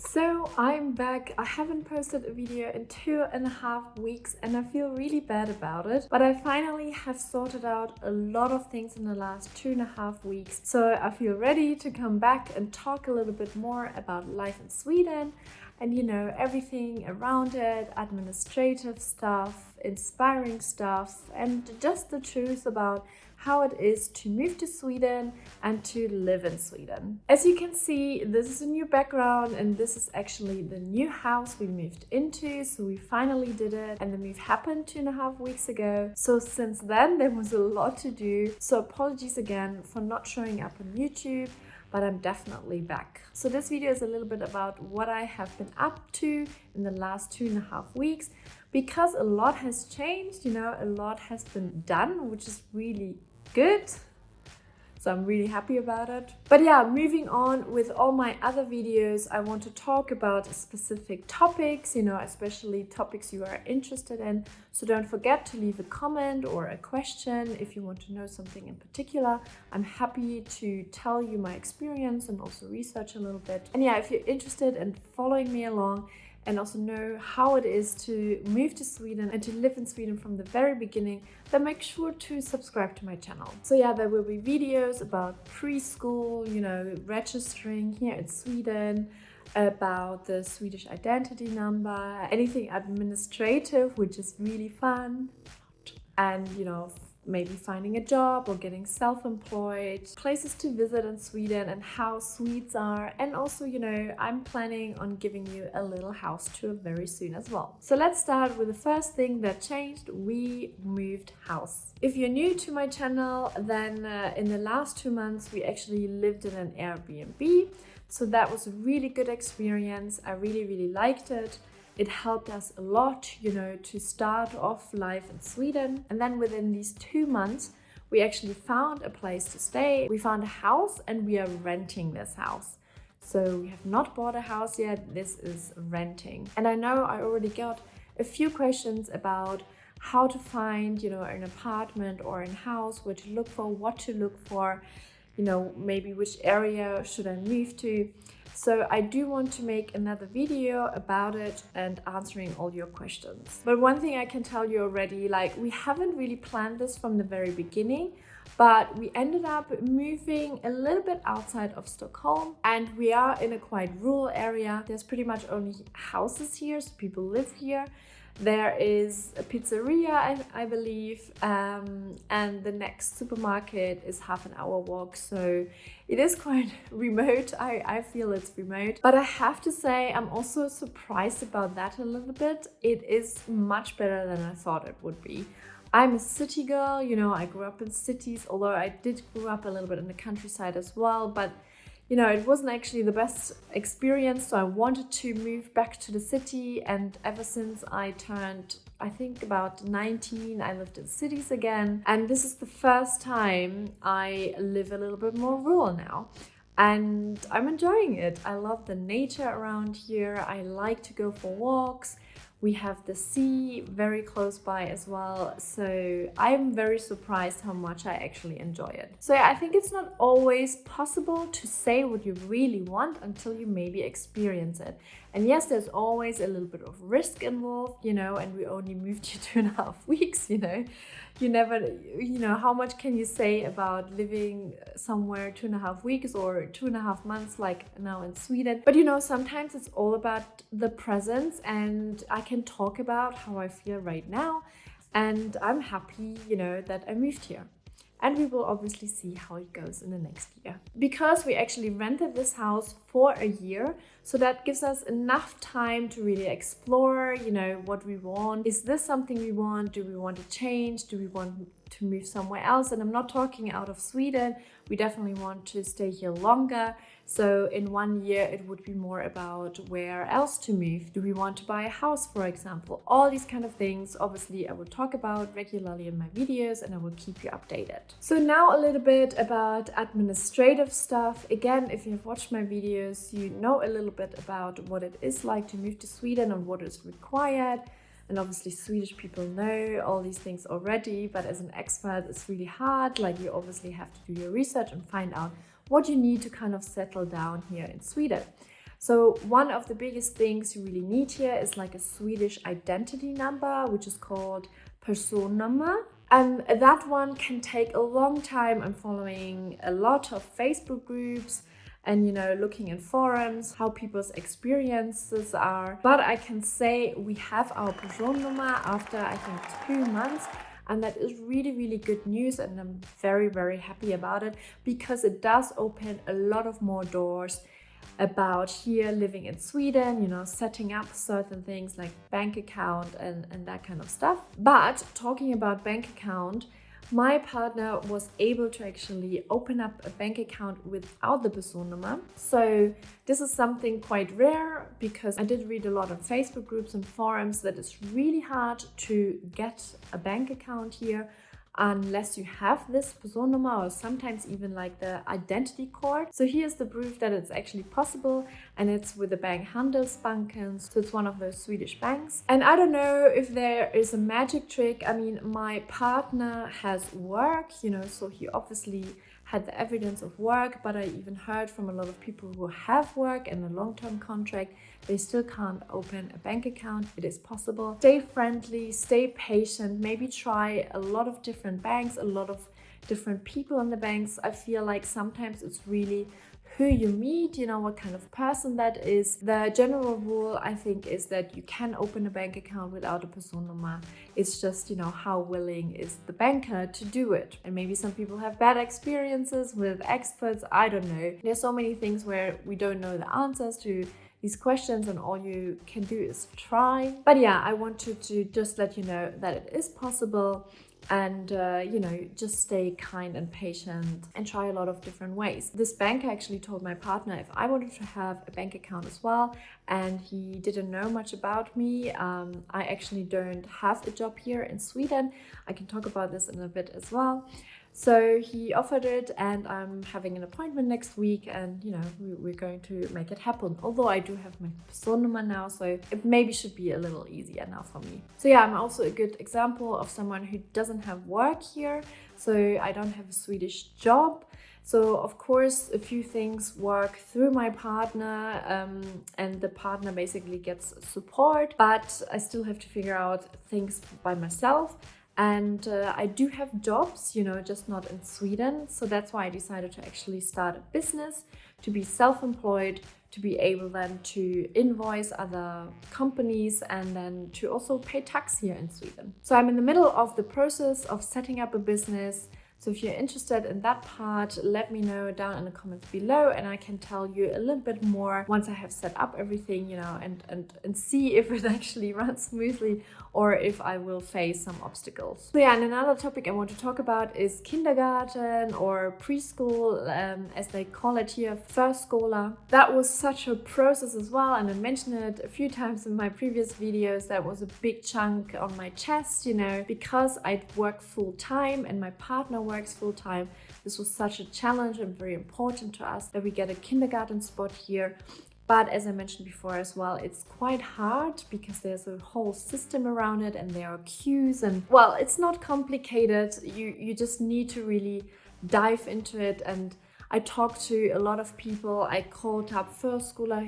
So I'm back. I haven't posted a video in 2.5 weeks and I feel really bad about it. But I finally have sorted out a lot of things in the last 2.5 weeks. So I feel ready to come back and talk a little bit more about life in Sweden and everything around it, administrative stuff, inspiring stuff, and just the truth about how it is to move to Sweden and to live in Sweden. As you can see, this is a new background and this is actually the new house we moved into. So we finally did it and the move happened 2.5 weeks ago. So since then there was a lot to do. So apologies again for not showing up on YouTube, but I'm definitely back. So this video is a little bit about what I have been up to in the last 2.5 weeks, because a lot has changed, a lot has been done, which is really good. So I'm really happy about it. But yeah, moving on with all my other videos, I want to talk about specific topics, especially topics you are interested in. So don't forget to leave a comment or a question if you want to know something in particular. I'm happy to tell you my experience and also research a little bit. And yeah, if you're interested in following me along and also know how it is to move to Sweden and to live in Sweden from the very beginning, then make sure to subscribe to my channel. So yeah, there will be videos about preschool, registering here in Sweden, about the Swedish identity number, anything administrative, which is really fun, and maybe finding a job or getting self-employed, places to visit in Sweden and how Swedes are. And also, I'm planning on giving you a little house tour very soon as well. So let's start with the first thing that changed. We moved house. If you're new to my channel, then in the last 2 months, we actually lived in an Airbnb. So that was a really good experience. I really liked it. It helped us a lot, to start off life in Sweden. And then within these 2 months, we actually found a place to stay. We found a house and we are renting this house. So we have not bought a house yet. This is renting. And I know I already got a few questions about how to find, an apartment or a house, where to look for, what to look for, maybe which area should I move to. So I do want to make another video about it and answering all your questions. But one thing I can tell you already, we haven't really planned this from the very beginning, but we ended up moving a little bit outside of Stockholm and we are in a quite rural area. There's pretty much only houses here, so people live here. There is a pizzeria, I believe, and the next supermarket is half an hour walk. So it is quite remote. I feel it's remote. But I have to say, I'm also surprised about that a little bit. It is much better than I thought it would be. I'm a city girl, I grew up in cities, although I did grow up a little bit in the countryside as well. But it wasn't actually the best experience, so I wanted to move back to the city. And ever since I turned, I think about 19, I lived in cities again. And this is the first time I live a little bit more rural now. And I'm enjoying it. I love the nature around here. I like to go for walks. We have the sea very close by as well. So I'm very surprised how much I actually enjoy it. So yeah, I think it's not always possible to say what you really want until you maybe experience it. And yes, there's always a little bit of risk involved, and we only moved here 2.5 weeks, You never, how much can you say about living somewhere 2.5 weeks or 2.5 months like now in Sweden? But sometimes it's all about the presence, and I can talk about how I feel right now. And I'm happy, that I moved here. And we will obviously see how it goes in the next year. Because we actually rented this house for a year, so that gives us enough time to really explore, what we want. Is this something we want? Do we want to change? Do we want to move somewhere else? And I'm not talking out of Sweden. We definitely want to stay here longer. So in 1 year, it would be more about where else to move. Do we want to buy a house, for example? All these kind of things, obviously, I will talk about regularly in my videos and I will keep you updated. So now a little bit about administrative stuff. Again, if you've watched my videos, you know a little bit about what it is like to move to Sweden and what is required. And obviously Swedish people know all these things already, but as an expat, it's really hard. You obviously have to do your research and find out what you need to kind of settle down here in Sweden. So one of the biggest things you really need here is like a Swedish identity number, which is called personnummer. And that one can take a long time. I'm following a lot of Facebook groups and, looking in forums, how people's experiences are. But I can say we have our personnummer after, I think, 2 months. And that is really, really good news. And I'm very, very happy about it because it does open a lot of more doors about here living in Sweden, setting up certain things like bank account and that kind of stuff. But talking about bank account, my partner was able to actually open up a bank account without the personnummer. So this is something quite rare because I did read a lot on Facebook groups and forums that it's really hard to get a bank account here unless you have this personnummer or sometimes even like the identity card. So here's the proof that it's actually possible, and it's with the bank Handelsbanken. So it's one of those Swedish banks. And I don't know if there is a magic trick. I mean, my partner has work, so he obviously had the evidence of work, but I even heard from a lot of people who have work and a long-term contract, they still can't open a bank account. It is possible. Stay friendly, stay patient, maybe try a lot of different banks, a lot of different people in the banks. I feel like sometimes it's really who you meet, what kind of person that is. The general rule, I think, is that you can open a bank account without a personnummer. It's just, how willing is the banker to do it. And maybe some people have bad experiences with experts. I don't know. There's so many things where we don't know the answers to these questions, and all you can do is try. But yeah, I wanted to just let you know that it is possible. And just stay kind and patient and try a lot of different ways. This banker actually told my partner if I wanted to have a bank account as well, and he didn't know much about me. I actually don't have a job here in Sweden. I can talk about this in a bit as well. So he offered it, and I'm having an appointment next week, and we're going to make it happen. Although I do have my personnummer now, so it maybe should be a little easier now for me. So yeah, I'm also a good example of someone who doesn't have work here. So I don't have a Swedish job. So of course, a few things work through my partner, and the partner basically gets support, but I still have to figure out things by myself. And I do have jobs, just not in Sweden. So that's why I decided to actually start a business, to be self-employed, to be able then to invoice other companies and then to also pay tax here in Sweden. So I'm in the middle of the process of setting up a business. So if you're interested in that part, let me know down in the comments below, and I can tell you a little bit more once I have set up everything, and see if it actually runs smoothly or if I will face some obstacles. So yeah, and another topic I want to talk about is kindergarten or preschool, as they call it here, Förskola. That was such a process as well, and I mentioned it a few times in my previous videos. That was a big chunk on my chest, because I work full time and my partner works full time. This was such a challenge and very important to us that we get a kindergarten spot here. But as I mentioned before as well, it's quite hard because there's a whole system around it and there are queues, and well, it's not complicated. You just need to really dive into it. And I talked to a lot of people. I called up Förskola,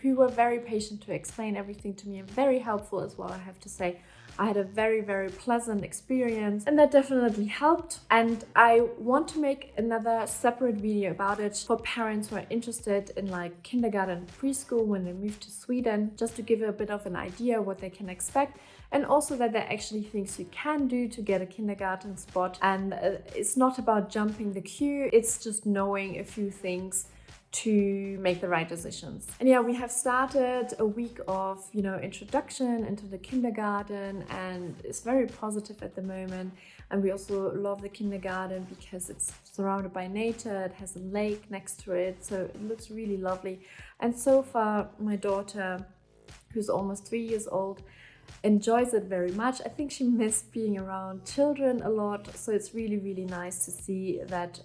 who were very patient to explain everything to me and very helpful as well, I have to say. I had a very, very pleasant experience, and that definitely helped. And I want to make another separate video about it for parents who are interested in like kindergarten, preschool when they move to Sweden, just to give a bit of an idea what they can expect. And also that there are actually things you can do to get a kindergarten spot. And it's not about jumping the queue, it's just knowing a few things to make the right decisions. And yeah, we have started a week of, introduction into the kindergarten, and it's very positive at the moment. And we also love the kindergarten because it's surrounded by nature. It has a lake next to it, so it looks really lovely. And so far, my daughter, who's almost 3 years old, enjoys it very much. I think she missed being around children a lot, so it's really, really nice to see that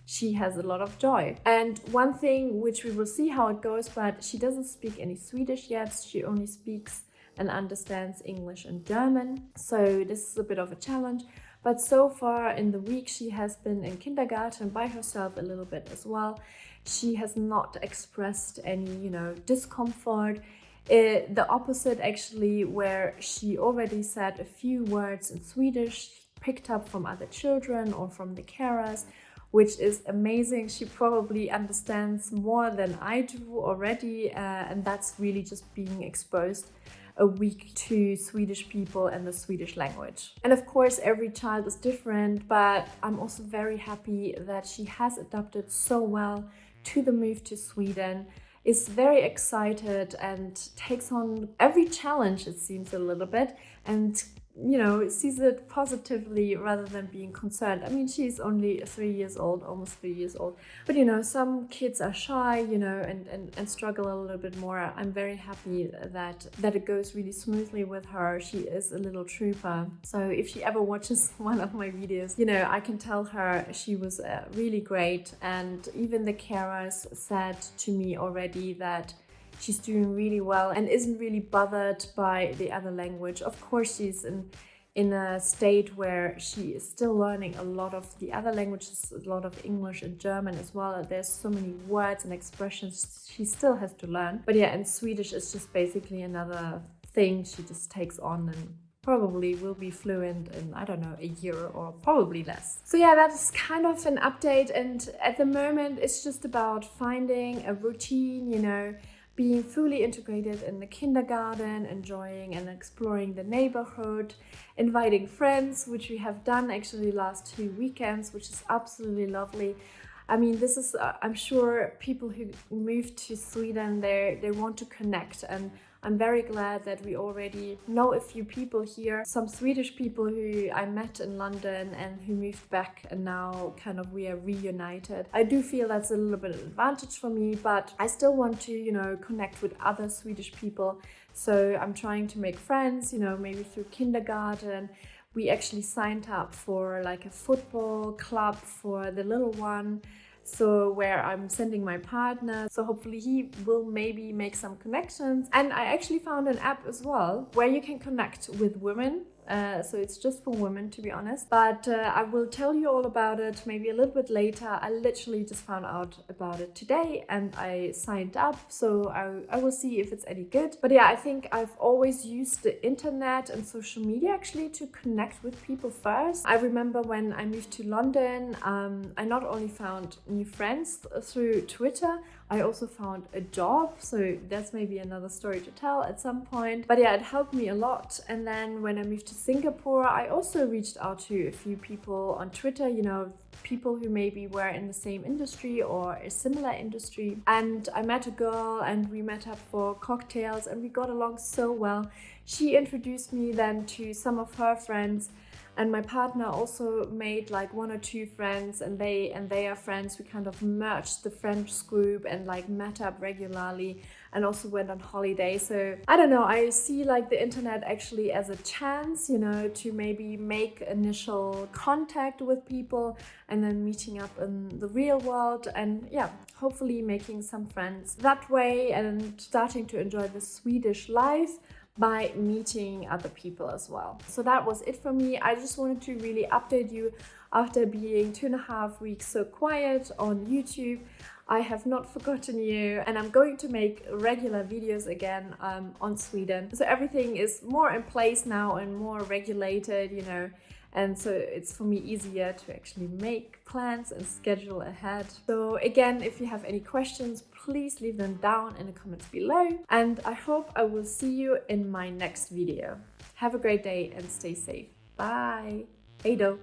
she has a lot of joy. And one thing which we will see how it goes, but she doesn't speak any Swedish yet. She only speaks and understands English and German, so this is a bit of a challenge. But so far in the week she has been in kindergarten by herself a little bit as well, She has not expressed any, discomfort. The opposite actually, where she already said a few words in Swedish, picked up from other children or from the carers, which is amazing. She probably understands more than I do already, and that's really just being exposed a week to Swedish people and the Swedish language. And of course, every child is different, but I'm also very happy that she has adapted so well to the move to Sweden, is very excited and takes on every challenge, it seems, a little bit, and sees it positively rather than being concerned. I mean, she's only 3 years old, almost 3 years old. But some kids are shy, and struggle a little bit more. I'm very happy that it goes really smoothly with her. She is a little trooper. So if she ever watches one of my videos, I can tell her she was really great. And even the carers said to me already that she's doing really well and isn't really bothered by the other language. Of course, she's in a state where she is still learning a lot of the other languages, a lot of English and German as well. There's so many words and expressions she still has to learn. But yeah, and Swedish is just basically another thing she just takes on and probably will be fluent in, I don't know, a year or probably less. So yeah, that's kind of an update. And at the moment, it's just about finding a routine, being fully integrated in the kindergarten, enjoying and exploring the neighborhood, inviting friends, which we have done actually last 2 weekends, which is absolutely lovely. I mean, this is, I'm sure people who moved to Sweden, they want to connect, and I'm very glad that we already know a few people here, some Swedish people who I met in London and who moved back, and now kind of we are reunited. I do feel that's a little bit of an advantage for me, but I still want to, connect with other Swedish people. So I'm trying to make friends, maybe through kindergarten. We actually signed up for like a football club for the little one. So where I'm sending my partner, so hopefully he will maybe make some connections. And I actually found an app as well where you can connect with women. So it's just for women, to be honest. But I will tell you all about it maybe a little bit later. I literally just found out about it today and I signed up. So I will see if it's any good. But yeah, I think I've always used the internet and social media actually to connect with people first. I remember when I moved to London, I not only found new friends through Twitter, I also found a job, so that's maybe another story to tell at some point. But yeah, it helped me a lot. And then when I moved to Singapore, I also reached out to a few people on Twitter, people who maybe were in the same industry or a similar industry. And I met a girl and we met up for cocktails and we got along so well. She introduced me then to some of her friends. And my partner also made like 1 or 2 friends, and they are friends. We kind of merged the friends group and like met up regularly and also went on holiday. So I don't know, I see like the internet actually as a chance, to maybe make initial contact with people and then meeting up in the real world and yeah, hopefully making some friends that way and starting to enjoy the Swedish life by meeting other people as well. So that was it for me. I just wanted to really update you after being 2.5 weeks so quiet on YouTube. I have not forgotten you and I'm going to make regular videos again on Sweden. So everything is more in place now and more regulated, and so it's for me easier to actually make plans and schedule ahead. So again, if you have any questions, please leave them down in the comments below. And I hope I will see you in my next video. Have a great day and stay safe. Bye. Hej då.